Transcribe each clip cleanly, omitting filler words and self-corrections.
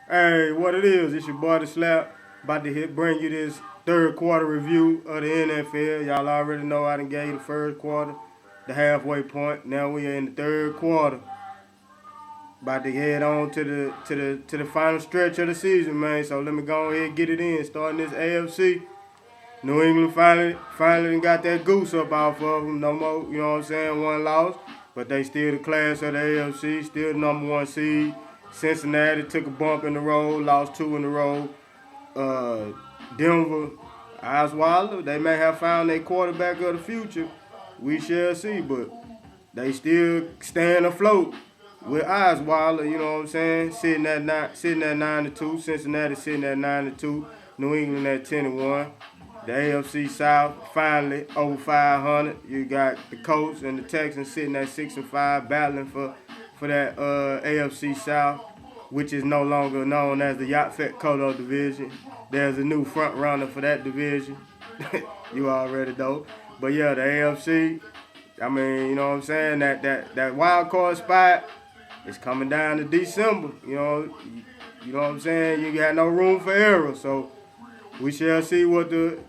Hey, what it is? It's your boy DaSlap. About to bring you this third quarter review of the NFL. Y'all already know I done gave the first quarter, the halfway point. Now we are in the third quarter. About to head on to the final stretch of the season, man. So let me go ahead and get it in. Starting this AFC. New England finally got that goose up off of them. No more, you know what I'm saying, one loss. But they still the class of the AFC, still the number one seed. Cincinnati took a bump in the road, lost two in a row. Denver, Osweiler, they may have found their quarterback of the future. We shall see, but they still staying afloat with Osweiler, you know what I'm saying? Sitting at 9-2. Cincinnati sitting at 9-2. New England at 10-1. The AFC South finally over 500. You got the Colts and the Texans sitting at 6-5, battling for that AFC South, which is no longer known as the Yaphet Kotto division. There's a new front runner for that division. You already know. But yeah, the AFC, I mean, you know what I'm saying? That wild card spot is coming down to December. You know what I'm saying? You got no room for error. So we shall see what the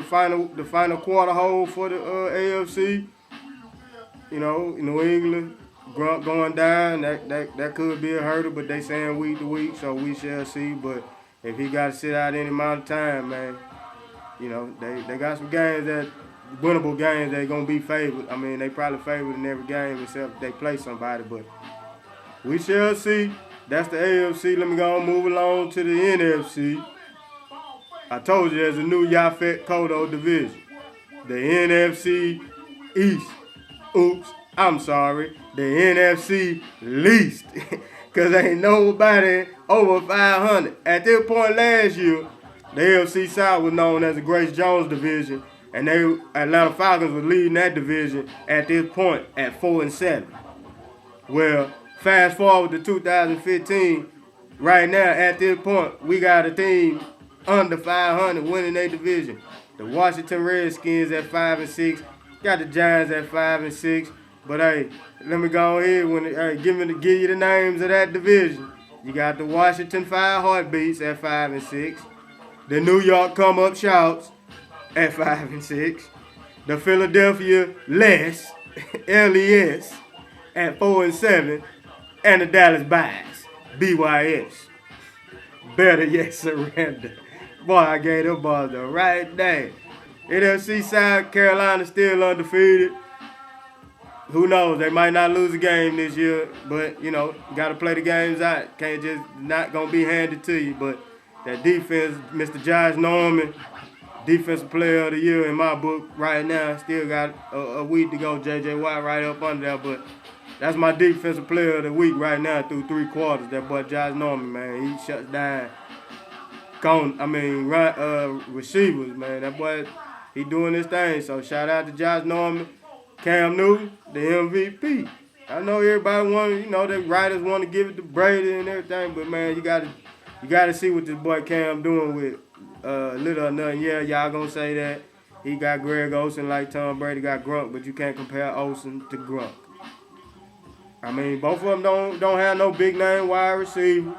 final quarter hold for the AFC. You know, New England, Grunt going down, that could be a hurdle, but they saying week to week, so we shall see. But if he got to sit out any amount of time, man, you know, they got some games that winnable games they're gonna be favored. I mean, they probably favored in every game except if they play somebody, but we shall see. That's the AFC. Let me go and move along to the NFC. I told you there's a new Yaphet Kotto division. The NFC East. Oops, I'm sorry. The NFC least. Because ain't nobody over 500. At this point last year, the AFC South was known as the Grace Jones division. And Atlanta Falcons was leading that division at this point at 4-7. Well, fast forward to 2015. Right now, at this point, we got a team under 500 winning their division. The Washington Redskins at 5-6. Got the Giants at 5-6. But hey, let me go ahead give you the names of that division. You got the Washington Five Heartbeats at 5-6. The New York Come Up Shouts at 5-6. The Philadelphia Les LES at 4-7. And the Dallas Buys BYS. Better yet surrender. Boy, I gave them balls the right name. NFC South Carolina still undefeated. Who knows? They might not lose a game this year, but you know, got to play the games out. Can't just not gonna be handed to you. But that defense, Mr. Josh Norman, defensive player of the year in my book right now. Still got a week to go. J.J. Watt right up under there, but that's my defensive player of the week right now through 3 quarters. That boy Josh Norman, man, he shuts down. Receivers, man. That boy, he doing his thing. So shout out to Josh Norman. Cam Newton, the MVP. I know everybody the writers want to give it to Brady and everything, but man, you gotta see what this boy Cam doing with little or nothing. Yeah, y'all gonna say that he got Greg Olsen like Tom Brady got Gronk, but you can't compare Olsen to Gronk. I mean, both of them don't have no big name wide receivers,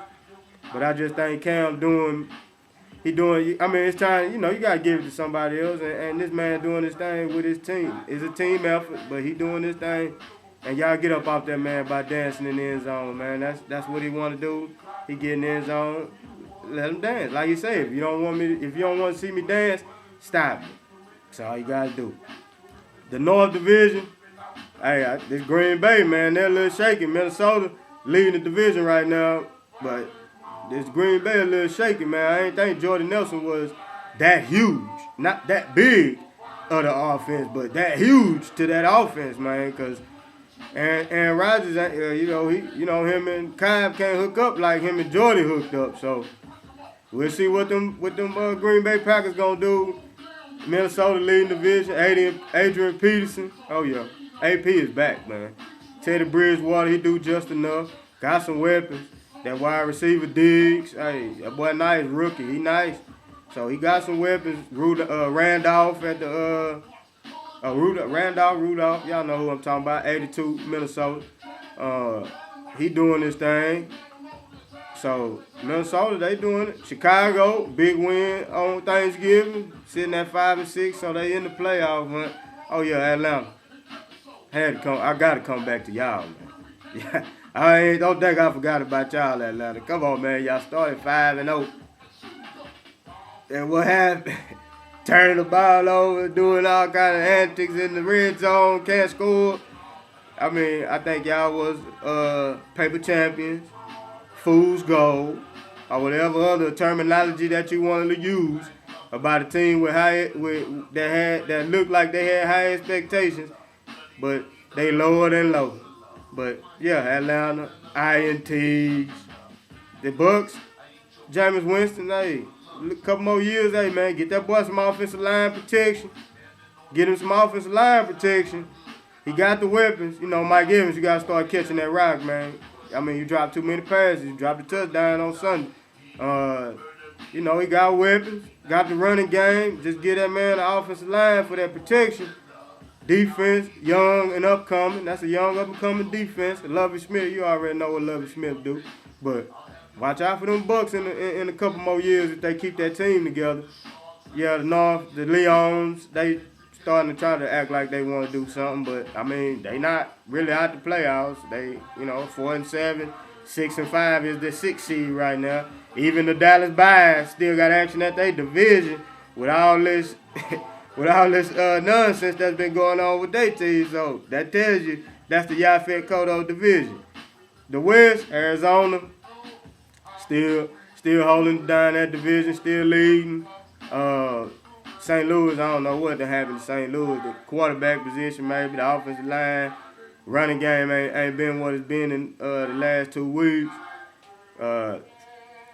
but I just think Cam it's time, you gotta give it to somebody else, and this man doing his thing with his team. It's a team effort, but he doing his thing, and y'all get up off that man by dancing in the end zone, man. That's what he want to do. He get in the end zone, let him dance. Like you say, if you don't want to see me dance, stop me. That's all you gotta do. The North Division, hey, this Green Bay, man, they're a little shaky. Minnesota leading the division right now, but this Green Bay a little shaky, man. I ain't think Jordan Nelson was that huge. Not that big of the offense, but that huge to that offense, man. Because Aaron Rodgers, him and Cobb can't hook up like him and Jordy hooked up. So we'll see what them Green Bay Packers gonna do. Minnesota leading the division. Adrian Peterson. Oh yeah, AP is back, man. Teddy Bridgewater, he do just enough. Got some weapons. That wide receiver Diggs, hey, that boy nice, rookie, he nice. So he got some weapons. Randolph at the Rudolph, y'all know who I'm talking about. 82 Minnesota. He doing his thing. So Minnesota, they doing it. Chicago, big win on Thanksgiving, sitting at 5-6, so they in the playoff hunt. Oh yeah, Atlanta. Had to come. I gotta come back to y'all, man. Yeah, don't think I forgot about y'all, Atlanta. Come on, man. Y'all started 5-0. And what happened? Turning the ball over, doing all kind of antics in the red zone, can't score. I mean, I think y'all was paper champions, fool's gold, or whatever other terminology that you wanted to use about a team that looked like they had high expectations, but they lower than low. But yeah, Atlanta, INTs, the Bucks, Jameis Winston, hey, a couple more years, hey man, get that boy some offensive line protection. Get him some offensive line protection. He got the weapons. You know, Mike Evans, you got to start catching that rock, man. I mean, you dropped too many passes. You dropped the touchdown on Sunday. You know, he got weapons, got the running game. Just get that man the offensive line for that protection. Defense, young and upcoming. That's a young up-and-coming defense. Lovie Smith, you already know what Lovie Smith do. But watch out for them Bucks in a couple more years if they keep that team together. Yeah, the North, the Leons, they starting to try to act like they want to do something, but I mean, they not really out the playoffs. They, 4-7, 6-5 is the 6th seed right now. Even the Dallas Buys still got action at their division with all this, nonsense that's been going on with their team. So that tells you that's the Yafet Kodo division. The West, Arizona, still holding down that division, still leading. St. Louis, I don't know what happened to St. Louis. The quarterback position, maybe the offensive line, running game ain't been what it's been in the last 2 weeks.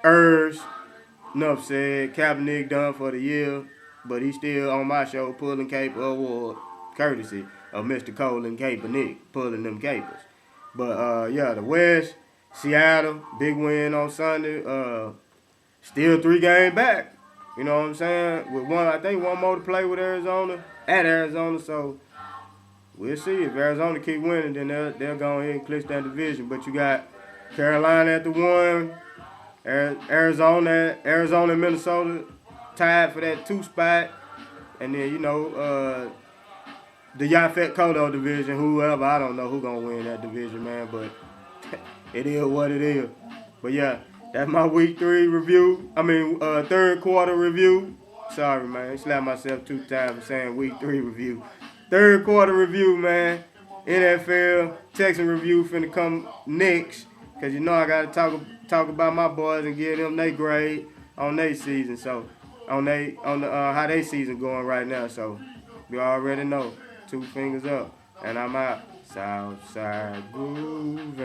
Urs, enough said. Kaepernick done for the year, but he's still on my show pulling caper award, courtesy of Mr. Colin Kaepernick pulling them capers. But yeah, the West, Seattle, big win on Sunday. Still 3 games back. You know what I'm saying? With one more to play with Arizona, at Arizona, so we'll see. If Arizona keep winning, then they'll go ahead and clinch that division. But you got Carolina at the 1, Arizona and Minnesota tied for that 2 spot. And then, the Yafet Kodo division, whoever, I don't know who gonna win that division, man, but it is what it is. But yeah. That's my week 3 review. Third quarter review. Sorry, man. I slapped myself 2 times for saying week 3 review. Third quarter review, man. NFL, Texan review finna come next. Because I got to talk about my boys and give them their grade on their season. So, on how their season going right now. So, you already know. 2 fingers up. And I'm out. Southside groovin'.